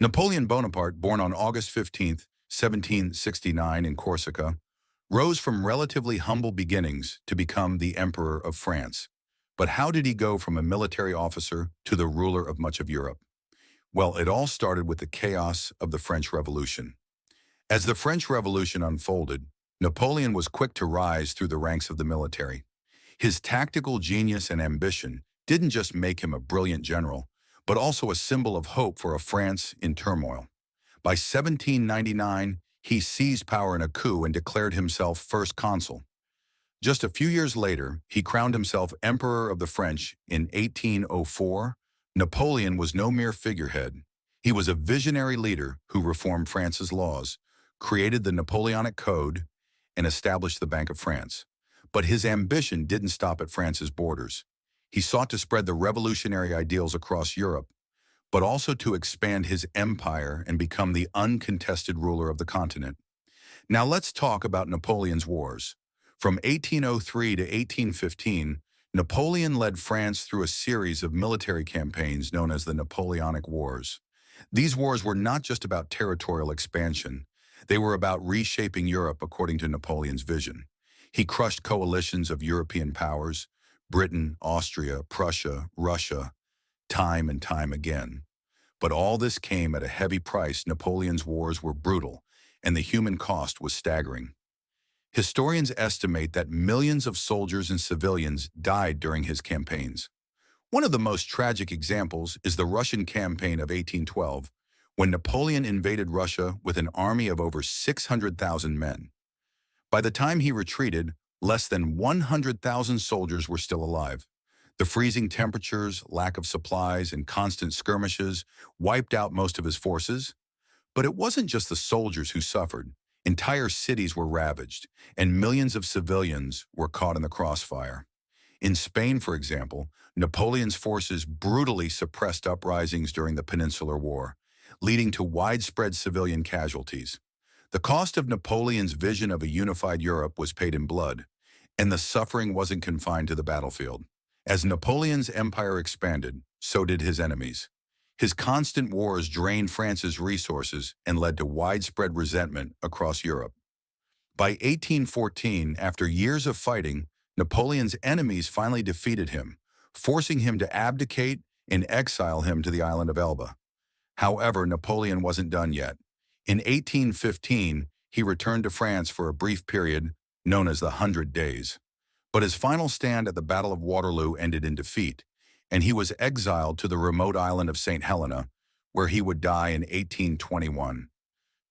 Napoleon Bonaparte, born on August 15th, 1769 in Corsica, rose from relatively humble beginnings to become the Emperor of France. But how did he go from a military officer to the ruler of much of Europe? Well, it all started with the chaos of the French Revolution. As the French Revolution unfolded, Napoleon was quick to rise through the ranks of the military. His tactical genius and ambition didn't just make him a brilliant general, but also a symbol of hope for a France in turmoil. By 1799, he seized power in a coup and declared himself First Consul. Just a few years later, he crowned himself Emperor of the French in 1804. Napoleon was no mere figurehead. He was a visionary leader who reformed France's laws, created the Napoleonic Code, and established the Bank of France. But his ambition didn't stop at France's borders. He sought to spread the revolutionary ideals across Europe, but also to expand his empire and become the uncontested ruler of the continent. Now let's talk about Napoleon's wars. From 1803 to 1815, Napoleon led France through a series of military campaigns known as the Napoleonic Wars. These wars were not just about territorial expansion. They were about reshaping Europe according to Napoleon's vision. He crushed coalitions of European powers, Britain, Austria, Prussia, Russia, time and time again. But all this came at a heavy price. Napoleon's wars were brutal, and the human cost was staggering. Historians estimate that millions of soldiers and civilians died during his campaigns. One of the most tragic examples is the Russian campaign of 1812, when Napoleon invaded Russia with an army of over 600,000 men. By the time he retreated, less than 100,000 soldiers were still alive. The freezing temperatures, lack of supplies, and constant skirmishes wiped out most of his forces. But it wasn't just the soldiers who suffered. Entire cities were ravaged, and millions of civilians were caught in the crossfire. In Spain, for example, Napoleon's forces brutally suppressed uprisings during the Peninsular War, leading to widespread civilian casualties. The cost of Napoleon's vision of a unified Europe was paid in blood, and the suffering wasn't confined to the battlefield. As Napoleon's empire expanded, so did his enemies. His constant wars drained France's resources and led to widespread resentment across Europe. By 1814, after years of fighting, Napoleon's enemies finally defeated him, forcing him to abdicate and exile him to the island of Elba. However, Napoleon wasn't done yet. In 1815, he returned to France for a brief period known as the 100 Days. But his final stand at the Battle of Waterloo ended in defeat, and he was exiled to the remote island of St. Helena, where he would die in 1821.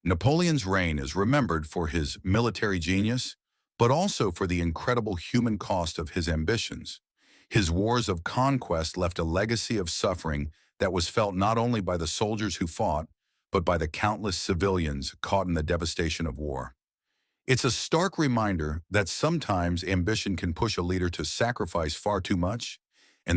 Napoleon's reign is remembered for his military genius, but also for the incredible human cost of his ambitions. His wars of conquest left a legacy of suffering that was felt not only by the soldiers who fought, but by the countless civilians caught in the devastation of war. It's a stark reminder that sometimes ambition can push a leader to sacrifice far too much,